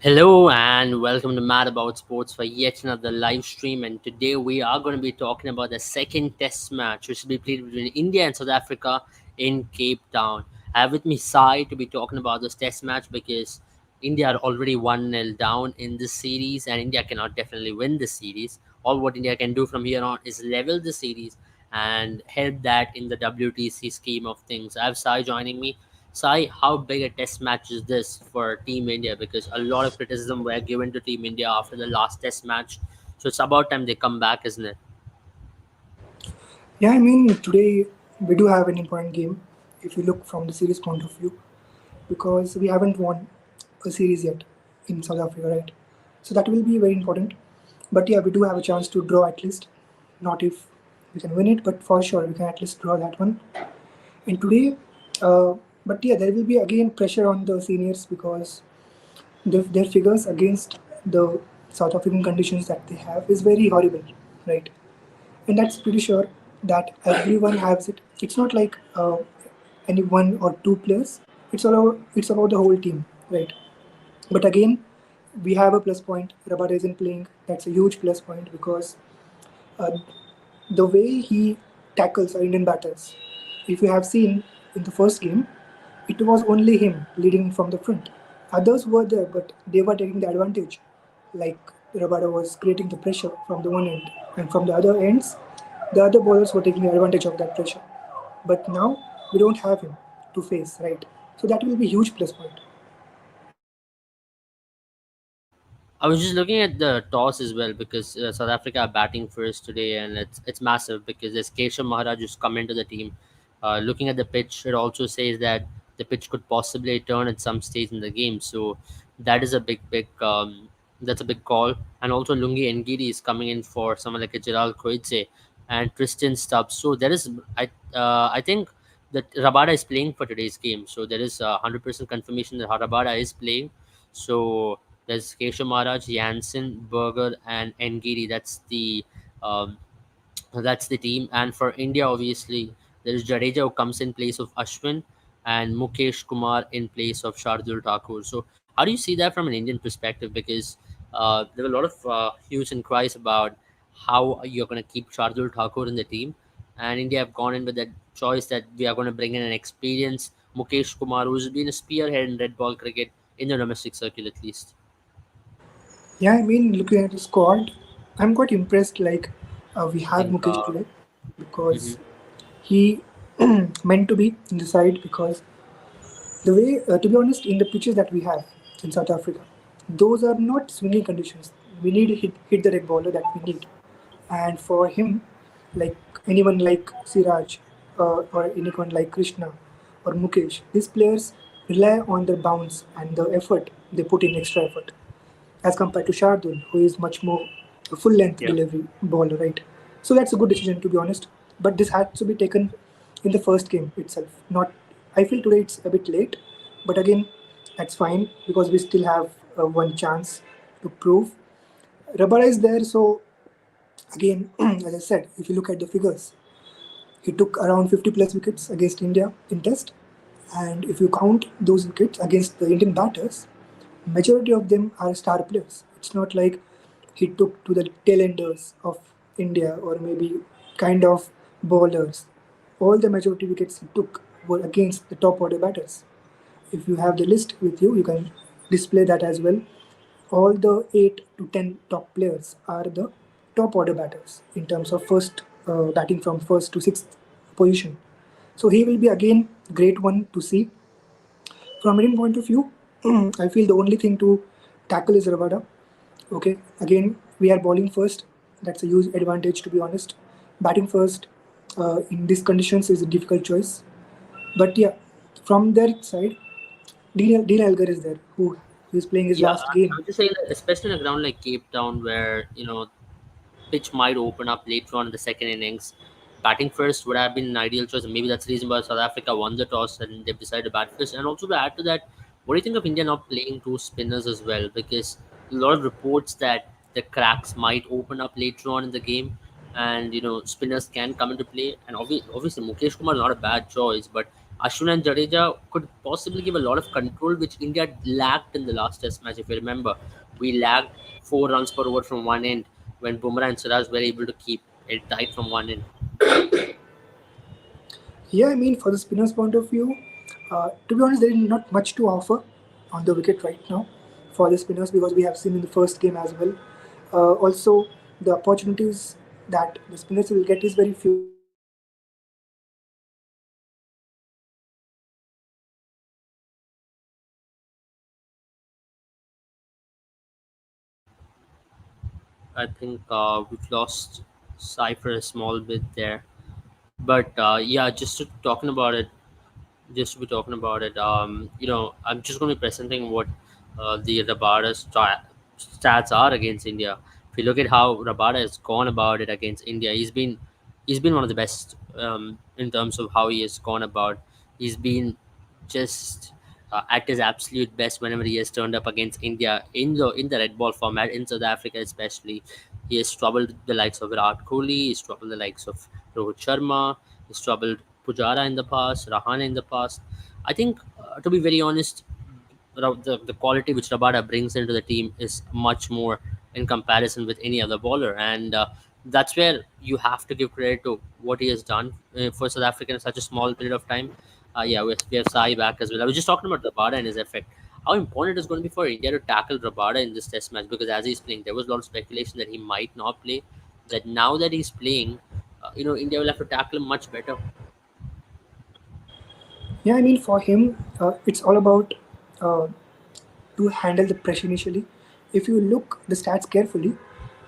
Hello and welcome to Mad About Sports for yet another live stream. And today we are going to be talking about the second test match, which will be played between India and South Africa in Cape Town. I have with me Sai to be talking about this test match because India are already 1-0 down in this series, and India cannot definitely win this series. All what India can do from here on is level the series and help that in the WTC scheme of things. I have Sai joining me. Sai, how big a test match is this for Team India? Because a lot of criticism were given to Team India after the last test match. So it's about time they come back, isn't it? Yeah, I mean, today we do have an important game if you look from the series point of view because we haven't won a series yet in South Africa, right? So that will be very important. But yeah, we do have a chance to draw at least. Not if we can win it, but for sure we can at least draw that one. And today, uh, but yeah, there will be again pressure on the seniors because their figures against the South African conditions that they have is very horrible, right? And that's pretty sure that everyone has it. It's not like any one or two players. It's about the whole team, right? But again, we have a plus point. Rabada isn't playing. That's a huge plus point because uh, the way he tackles our Indian batters. If you have seen in the first game, it was only him leading from the front. Others were there, but they were taking the advantage. Like Rabada was creating the pressure from the one end, and from the other ends, the other bowlers were taking advantage of that pressure. But now we don't have him to face, right? So that will be huge plus point. I was just looking at the toss as well because South Africa are batting first today, and it's massive because there's Keshav Maharaj who's come into the team. Looking at the pitch, it also says that the pitch could possibly turn at some stage in the game. So that is a big that's a big call. And also Lungi Ngidi is coming in for someone like a Gerald Koitse and Tristan Stubbs. So there is I think that Rabada is playing for today's game. So there is 100% confirmation that Rabada is playing. So there's Keshav Maharaj, Jansen, Berger, and Ngiri. Um, that's the team. And for India, obviously, there's Jadeja who comes in place of Ashwin and Mukesh Kumar in place of Shardul Thakur. So how do you see that from an Indian perspective? Because there were a lot of hues and cries about how you're going to keep Shardul Thakur in the team. And India have gone in with that choice that we are going to bring in an experienced Mukesh Kumar who's been a spearhead in red ball cricket in the domestic circle at least. Yeah, I mean, looking at the squad, I'm quite impressed. Like, we I have think. Mukesh today Mhm. because he meant to be in the side because the way, to be honest, in the pitches that we have in South Africa, those are not swinging conditions. We need to hit the red bowler that we need. And for him, like anyone like Siraj or anyone like Krishna or Mukesh, these players rely on their bounce and the effort they put in extra effort as compared to Shardul, who is much more a full length Yeah. delivery bowler, right? So that's a good decision to be honest. But this had to be taken in the first game itself. Not, I feel today it's a bit late, but again, that's fine because we still have one chance to prove. Rabada is there, so again, as I said, if you look at the figures, he took around 50 plus wickets against India in Test, and if you count those wickets against the Indian batters, majority of them are star players. It's not like he took to the tailenders of India or maybe kind of bowlers. All the majority wickets he took were against the top order batters. If you have the list with you, you can display that as well. All the 8 to 10 top players are the top order batters in terms of first batting from first to sixth position. So he will be again great one to see. From Indian point of view, I feel the only thing to tackle is Ravada. Okay, again we are bowling first. That's a huge advantage to be honest. Batting first in these conditions is a difficult choice. But yeah, from their side, Dean Elgar is there who is playing his Yeah, last game. I'm just saying that, especially in a ground like Cape Town, where pitch might open up later on in the second innings. Batting first would have been an ideal choice, and maybe that's the reason why South Africa won the toss and they've decided to bat first. And also to add to that, what do you think of India not playing two spinners as well? Because a lot of reports that the cracks might open up later on in the game, and spinners can come into play. And obviously Mukesh Kumar is not a bad choice, but Ashwin and Jadeja could possibly give a lot of control, which India lacked in the last Test match. If you remember, we lacked 4 runs per over from one end when Bumrah and Siraj were able to keep it tight from one end. Yeah, I mean, for the spinner's point of view, to be honest, there is not much to offer on the wicket right now for the spinners because we have seen in the first game as well. Also, the opportunities that the spinners will get is very few. They will get maybe one or two opportunities in the match. So I think we've lost Sai for a small bit there. But yeah, just to be talking about it, I'm just going to be presenting what the Rabada stats are against India. If you look at how Rabada has gone about it against India, he's been one of the best in terms of how he has gone about. He's been just at his absolute best whenever he has turned up against India in the red ball format in South Africa, especially. He has troubled the likes of Virat Kohli. He's troubled the likes of Rohit Sharma. He's troubled Pujara in the past, Rahane in the past. I think, to be very honest, the quality which Rabada brings into the team is much more in comparison with any other bowler, and that's where you have to give credit to what he has done for South Africa in such a small period of time. Yeah, we have Sai back as well. I was just talking about Rabada and his effect. How important it is going to be for India to tackle Rabada in this Test match because as he's playing, there was a lot of speculation that he might not play. That now that he's playing, India will have to tackle him much better. Yeah, I mean, for him, it's all about uh, to handle the pressure initially. If you look the stats carefully,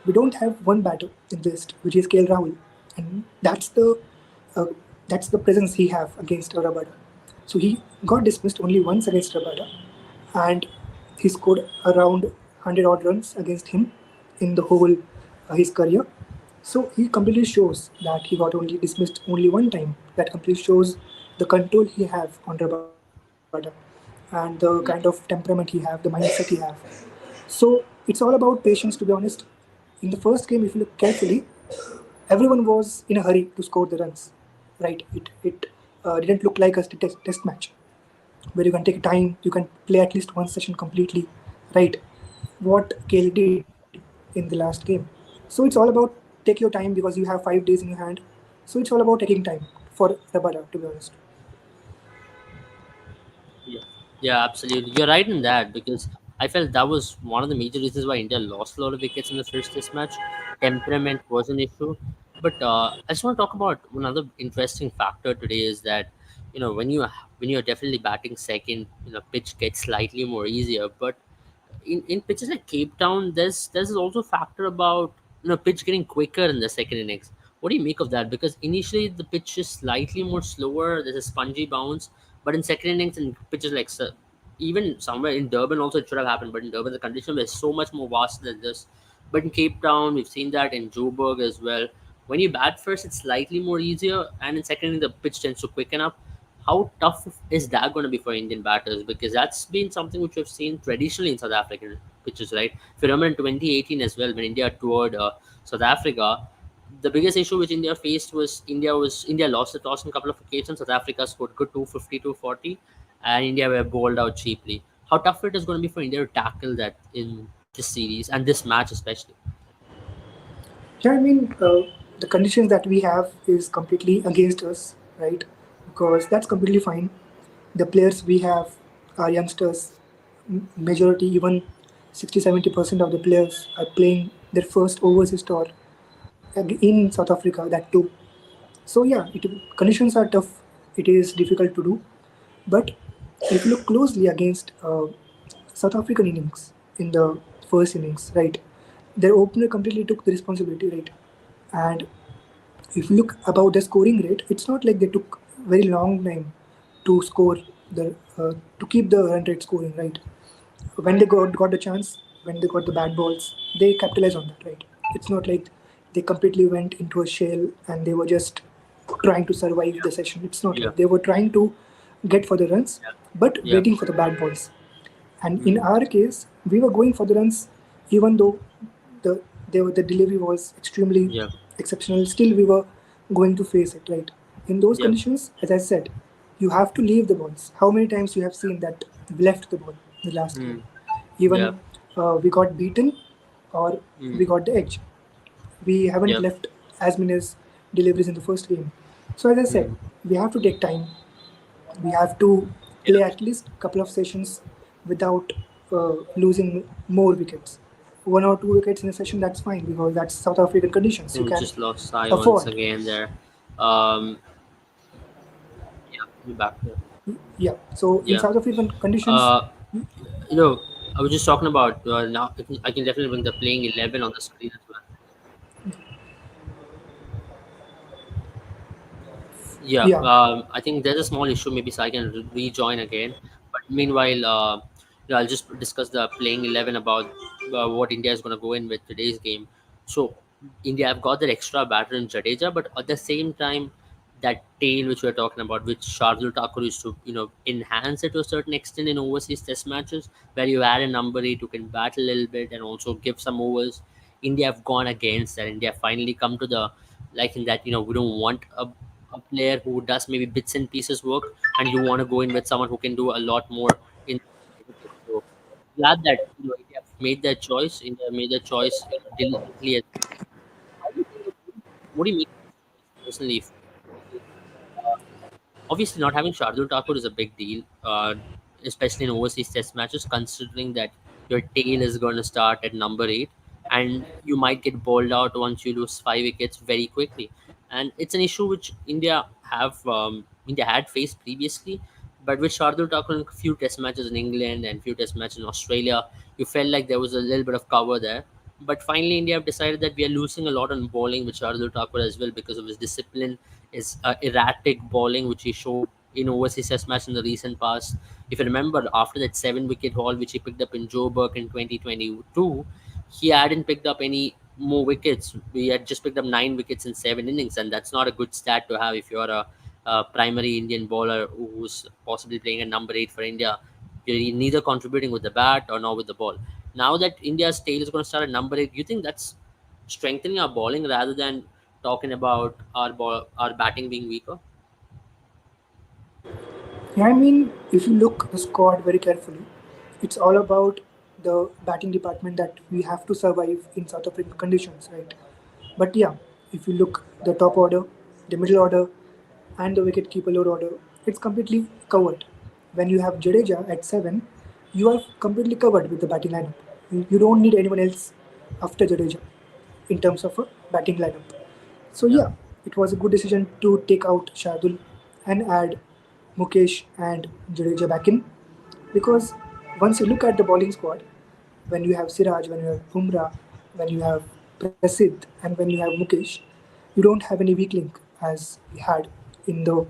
we don't have one batter in the list, which is KL Rahul, and uh, that's the presence he have against Rabada. So he got dismissed only once against Rabada, and he scored around 100 odd runs against him in the whole his career. So he completely shows that he got only dismissed only one time. That completely shows the control he have on Rabada and the kind of temperament he have, the mindset he have. So it's all about patience, to be honest. In the first game, if you look carefully, everyone was in a hurry to score the runs. Right? It didn't look like a test match where you can take time, you can play at least one session completely. Right? What KL did in the last game. So it's all about take your time because you have 5 days in your hand. So it's all about taking time for Rabada, to be honest. Yeah, yeah, absolutely. You're right in that because I felt that was one of the major reasons why India lost a lot of wickets in the first Test match. Temperament was an issue, but I just want to talk about another interesting factor today is that when you're definitely batting second, pitch gets slightly more easier, but in pitches like Cape Town, there's also a factor about pitch getting quicker in the second innings. What do you make of that? Because initially the pitch is slightly more slower. There's a spongy bounce, but in second innings and pitches like even somewhere in Durban also it should have happened, but in Durban the condition was so much more vast than this. But in Cape Town, we've seen that in Joburg as well. When you bat first, it's slightly more easier, and in second inning the pitch tends to quicken up. How tough is that going to be for Indian batters? Because that's been something which we've seen traditionally in South African pitches, right? If you remember in 2018 as well, when India toured South Africa, the biggest issue which India faced was India lost the toss on a couple of occasions. South Africa scored good 250, 240, and India were bowled out cheaply. How tough it is going to be for India to tackle that in this series and this match especially? Yeah, I mean, the conditions that we have is completely against us, right? Because that's completely fine. The players we have are youngsters. Majority, even 60-70% of the players are playing their first overseas tour in South Africa, that too. So yeah, conditions are tough. It is difficult to do. But if you look closely against South African innings in the first innings, right, their opener completely took the responsibility, right? And if you look about the scoring rate, it's not like they took very long time to score to keep the run rate scoring, right? When they got the chance, when they got the bad balls, they capitalized on that, right? It's not like they completely went into a shell and they were just trying to survive the session. It's not Yeah, like they were trying to get for the runs, but yeah, waiting for the bad balls. And in mm, our case, we were going for the runs, even though the the delivery was extremely yeah, exceptional. Still, we were going to face it, right? In those yeah, conditions, as I said, you have to leave the balls. How many times you have seen that we left the ball in the last game? Mm. Yeah. Even we got beaten or we Mm. got the edge. We haven't Yep. left as many as deliveries in the first game. So as I said, Mm. we have to take time. We have to Yeah. play at least a couple of sessions without losing more wickets. One or two wickets in a session, that's fine because that's South African conditions. You We can just lost Sai once afford. again there. Um, yeah, we're back here. Yeah. So in Yeah. South African conditions, Uh, you know, I was just talking about now. I can definitely bring the playing 11 on the screen as well. Yeah, yeah, I think there's a small issue. Maybe so I can rejoin again. But meanwhile, I'll just discuss the playing 11 about what India is going to go in with today's game. So India have got their extra batter in Jadeja, but at the same time, that tail which we're talking about, which Shardul Thakur used to enhance it to a certain extent in overseas Test matches, where you add a number eight who can bat a little bit and also give some overs. India have gone against that. India finally come to the like in that we don't want a player who does maybe bits and pieces work, and you want to go in with someone who can do a lot more in. So glad that India made that choice. India made that choice diligently. How do you think? What do you make of this choice personally? Because obviously, not having Shardul Thakur is a big deal, especially in overseas test matches, considering that your tail is going to start at number eight and you might get bowled out once you lose 5 wickets very quickly. And it's an issue which India had faced previously, but with Shardul Thakur in a few test matches in England and few test matches in Australia, you felt like there was a little bit of cover there. But finally, India have decided that we are losing a lot on bowling with Shardul Thakur as well because of his discipline, his erratic bowling, which he showed in overseas test match in the recent past. If you remember, after that 7 wicket haul which he picked up in Joburg in 2022, he hadn't picked up any more wickets. We had just picked up 9 wickets in 7 innings, and that's not a good stat to have if you're a primary Indian bowler who's possibly playing a number eight for India. You're neither contributing with the bat or nor with the ball. Now that India's tail is going to start at number eight, do you think that's strengthening our bowling rather than talking about our batting being weaker? yeah, I mean, if you look the squad very carefully, it's all about the batting department that we have to survive in South African conditions, right? But yeah, if you look the top order, the middle order, and the wicket keeper lower order, it's completely covered. When you have Jadeja at seven, you are completely covered with the batting lineup. You don't need anyone else after Jadeja in terms of a batting lineup. So Yeah, yeah, it was a good decision to take out Shardul and add Mukesh and Jadeja back in because once you look at the bowling squad, when you have Siraj, when you have Bumrah, when you have Prasidh, and when you have Mukesh, you don't have any weak link as we had in the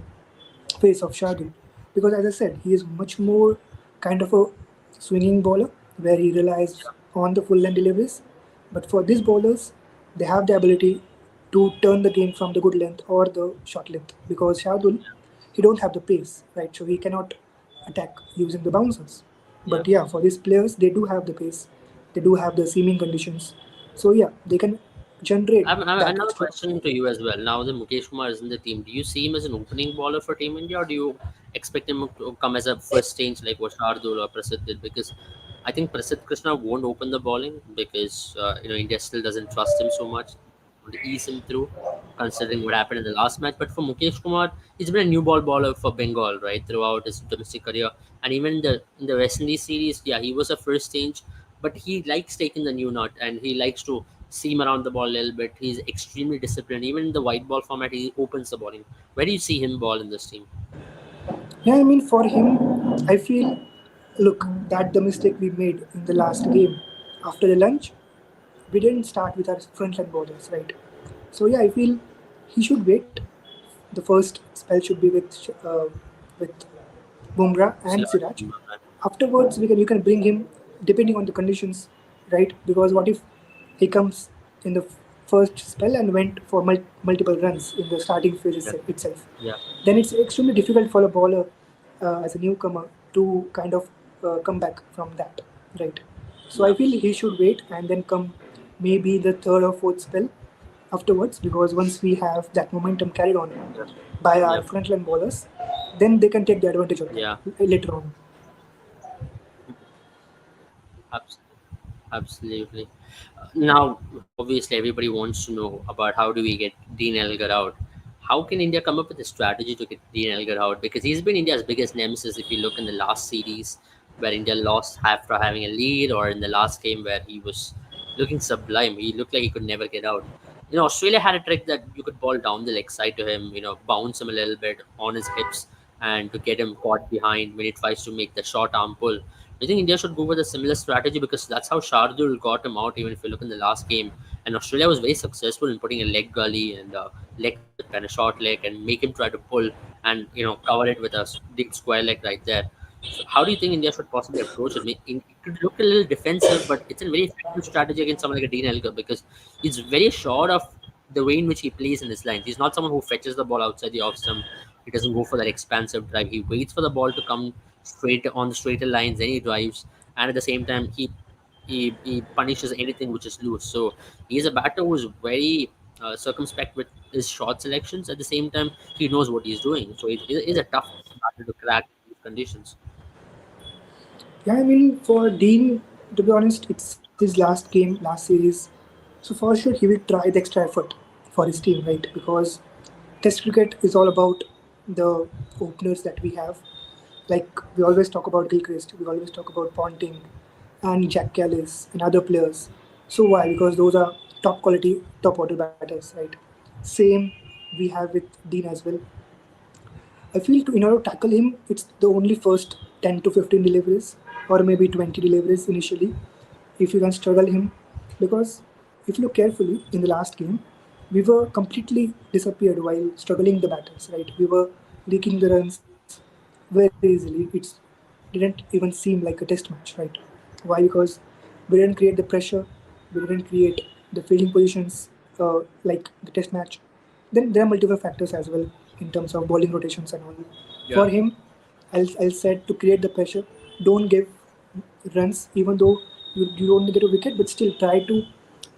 face of Shardul. Because as I said, he is much more kind of a swinging bowler where he relies on the full length deliveries. But for these bowlers, they have the ability to turn the game from the good length or the short length. Because Shardul, he don't have the pace, right? So he cannot attack using the bouncers. yeah. But yeah, for these players, they do have the pace, they do have the seaming conditions. So yeah, they can generate I'm that another extra. question to you as well. Now that Mukesh Kumar is in the team, do you see him as an opening bowler for Team India, or do you expect him to come as a first change like what Shardul or Prasidh did? Because I think Prasidh Krishna won't open the bowling because India still doesn't trust him so much. Want to ease him through, considering what happened in the last match. But for Mukesh Kumar, he's been a new ball bowler for Bengal right throughout his domestic career, and even in the West Indies series, yeah, he was a first change, but he likes taking the new nut and he likes to seam around the ball a little bit. He's extremely disciplined. Even in the white ball format, he opens the bowling. Where do you see him ball in this team? Yeah, I mean, for him, I feel, look, that the mistake we made in the last game after the lunch, we didn't start with our frontline bowlers, right? So yeah, I feel he should wait. The first spell should be with Bumrah and Siraj. Siraj. Afterwards, you can bring him depending on the conditions, right? Because what if he comes in the first spell and went for multiple runs in the starting phase Yeah, itself? yeah, Then it's extremely difficult for a bowler as a newcomer to kind of come back from that, right? So I yeah, feel he should wait and then come maybe the third or fourth spell afterwards because once we have that momentum carried on yeah, by yeah, our frontline bowlers, then they can take the advantage of that Yeah. later on. Abs- Absolutely. Now, obviously, everybody wants to know about how do we get Dean Elgar out. How can India come up with a strategy to get Dean Elgar out? Because he's been India's biggest nemesis. If you look in the last series where India lost after having a lead, or in the last game where he was looking sublime, he looked like he could never get out. Australia had a trick that you could ball down the leg side to him, bounce him a little bit on his hips and to get him caught behind when he tries to make the short arm pull. I think India should go with a similar strategy because that's how Shardul got him out. Even if you look in the last game, and Australia was very successful in putting a leg gully and leg slip and a short leg and make him try to pull and cover it with a big square leg right there. So how do you think India should possibly approach it? It could look a little defensive, but it's a very effective strategy against someone like a Dean Elgar because he's very short of the way in which he plays in his lines. He's not someone who fetches the ball outside the off stump. He doesn't go for that expansive drive. He waits for the ball to come straight on the straighter lines, then he drives, and at the same time he punishes anything which is loose. So he's a batter who's very circumspect with his shot selections. At the same time, he knows what he's doing. So it is a tough batter to crack in these conditions. Yeah, I mean, for Dean, to be honest, it's his last game, last series. So for sure, he will try the extra effort for his team, right? Because Test cricket is all about the openers that we have. Like we always talk about Gilchrist, we always talk about Ponting and Jack Callis and other players. So why? Because those are top quality, top order batters, right? Same we have with Dean as well. I feel in order to tackle him, it's the only first 10 to 15 deliveries or maybe 20 deliveries initially if you can struggle him. Because if you look carefully in the last game, we were completely disappeared while struggling the batters, right? We were leaking the runs very easily. It didn't even seem like a test match, right? Why? Because we didn't create the pressure, we didn't create the fielding positions like the test match. Then there are multiple factors as well in terms of bowling rotations and all. For Yeah, him, I'll said to create the pressure, don't give runs even though you don't get a wicket, but still try to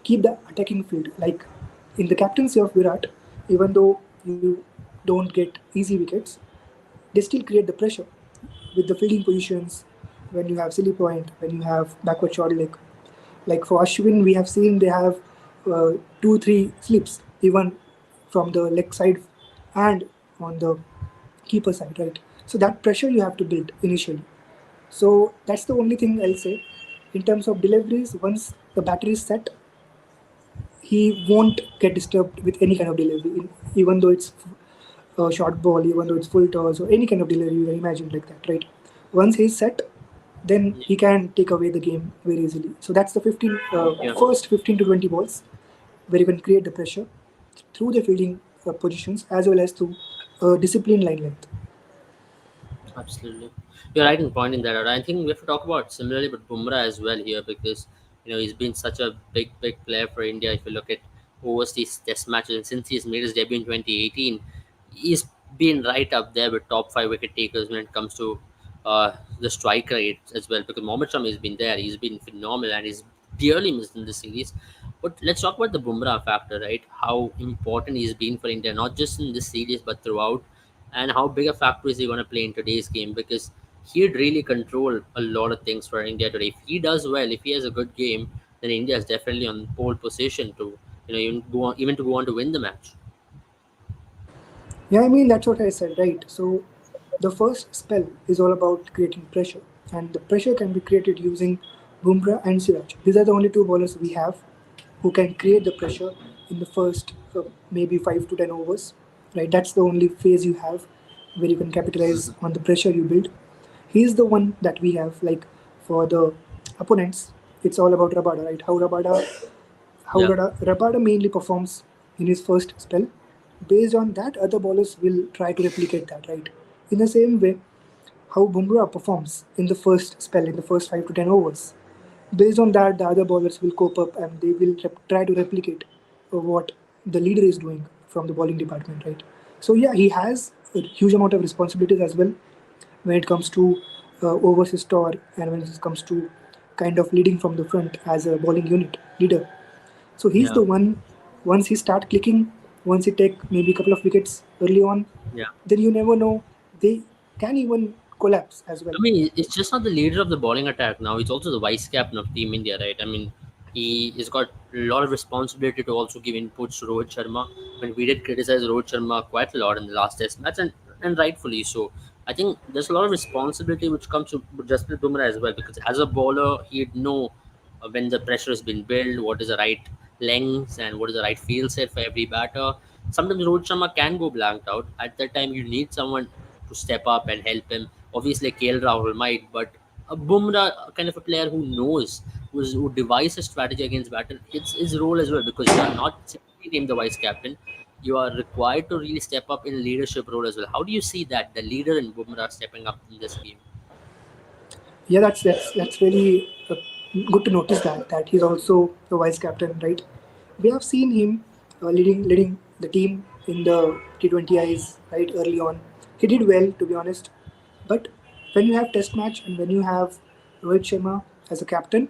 keep the attacking field. Like in the captaincy of Virat, even though you don't get easy wickets, they still create the pressure with the fielding positions when you have silly point, when you have backward short leg. Like for Ashwin, we have seen they have two, three slips even from the leg side and on the keeper side, right? So that pressure you have to build initially. So that's the only thing I'll say. In terms of deliveries, once the battery is set, he won't get disturbed with any kind of delivery, even though it's a short ball, even though it's full toss or any kind of delivery you can imagine like that, right? Once he's set, then yeah, he can take away the game very easily. So that's the yeah. first 15 to 20 balls where you can create the pressure through the fielding positions as well as through discipline line length. Absolutely. You're right in pointing that out. I think we have to talk about similarly but Bumrah as well here because he's been such a big player for India. If you look at overseas test matches and since he's made his debut in 2018, he's been right up there with top five wicket takers when it comes to the strike rate as well. Because Mohammad Shami has been there, he's been phenomenal and he's dearly missed in the series. But let's talk about the Bumrah factor, right? How important he's been for India, not just in this series but throughout, and how big a factor is he going to play in today's game because he'd really control a lot of things for India today. If he does well, if he has a good game, then India is definitely on pole position to even to go on to win the match. Yeah, I mean, that's what I said, right? So the first spell is all about creating pressure, and the pressure can be created using Bumrah and Siraj. These are the only two bowlers we have who can create the pressure in the first maybe 5 to 10 overs, right? That's the only phase you have where you can capitalize on the pressure you build. He's the one that we have, like for the opponents, it's all about Rabada, right? How Yeah, Rabada mainly performs in his first spell. Based on that, other bowlers will try to replicate that, right? In the same way, how Bumrah performs in the first spell, in the first 5 to 10 overs. Based on that, the other bowlers will cope up and they will try to replicate what the leader is doing from the bowling department, right? So, yeah, he has a huge amount of responsibilities as well when it comes to overseas tour and when it comes to kind of leading from the front as a bowling unit leader. So he's yeah, the one. Once he start clicking, once he take maybe a couple of wickets early on, yeah, then you never know. They can even collapse as well. I mean, it's just not the leader of the bowling attack now. He's also the vice captain of Team India, right? I mean, he's got a lot of responsibility to also give inputs to Rohit Sharma. I mean, we did criticize Rohit Sharma quite a lot in the last Test match, and rightfully so. I think there's a lot of responsibility which comes to Jasprit Bumrah as well, because as a bowler, he'd know when the pressure has been built, what is the right length and what is the right field set for every batter. Sometimes Rohit Sharma can go blanked out. At that time, you need someone to step up and help him. Obviously, KL Rahul might, but a Bumrah kind of a player who knows, who devises strategy against batter, it's his role as well, because you are not simply named the vice captain. You are required to really step up in leadership role as well. How do you see that, the leader in Bumrah stepping up in this game? Yeah, that's really good to notice that he's also the vice captain, right? We have seen him leading the team in the T20Is right early on. He did well, to be honest. But when you have Test match and when you have Rohit Sharma as a captain,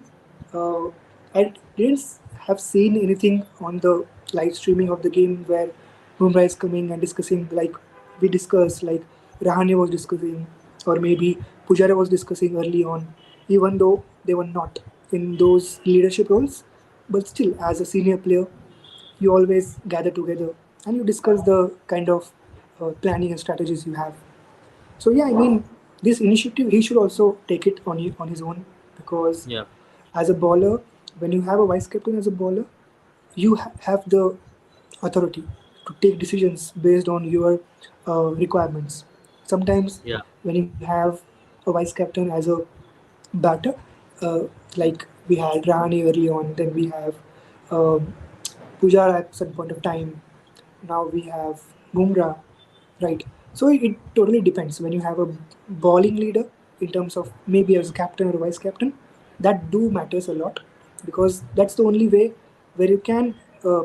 uh, I didn't have seen anything on the live streaming of the game where Bumrah is coming and discussing, like we discussed, like Rahane was discussing, or maybe Pujara was discussing early on, even though they were not in those leadership roles. But still, as a senior player, you always gather together and you discuss the kind of planning and strategies you have. So yeah, I mean, this initiative he should also take it on his own, because Yeah, as a bowler, when you have a vice captain as a bowler, you have the authority to take decisions based on your requirements. Sometimes yeah, when you have a vice captain as a batter, uh, like we had Rahane early on, then we have um, Pujara at some point of time. Now we have Bumrah, right? So it totally depends. When you have a bowling leader, in terms of maybe as a captain or a vice captain, that do matters a lot, because that's the only way where you can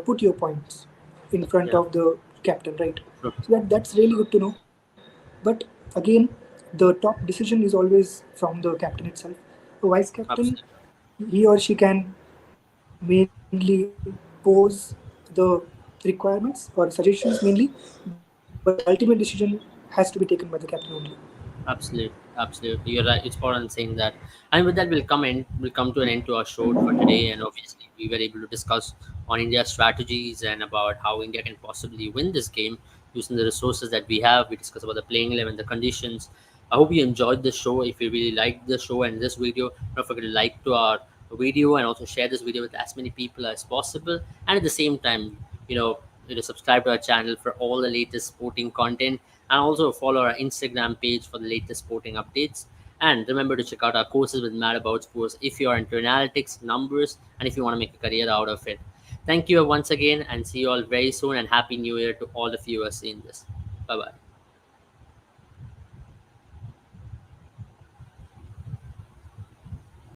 put your points in front yeah. of the captain, right? True. So that's really good to know. But again, the top decision is always from the captain itself. A vice captain, Absolutely. he or she can mainly pose the requirements or suggestions mainly, but the ultimate decision has to be taken by the captain only. Absolutely, absolutely. You're right. It's important saying that. And with that, we'll come to an end to our show for today. And obviously, we were able to discuss on India's strategies and about how India can possibly win this game using the resources that we have. We discussed about the playing 11, the conditions. I hope you enjoyed this show. If you really liked the show and this video, don't forget to like to our video and also share this video with as many people as possible. And at the same time, you know, subscribe to our channel for all the latest sporting content, and also follow our Instagram page for the latest sporting updates. And remember to check out our courses with Mad About Sports if you are into analytics, numbers, and if you want to make a career out of it. Thank you once again, and see you all very soon. And Happy New Year to all of you who are seeing this. Bye bye.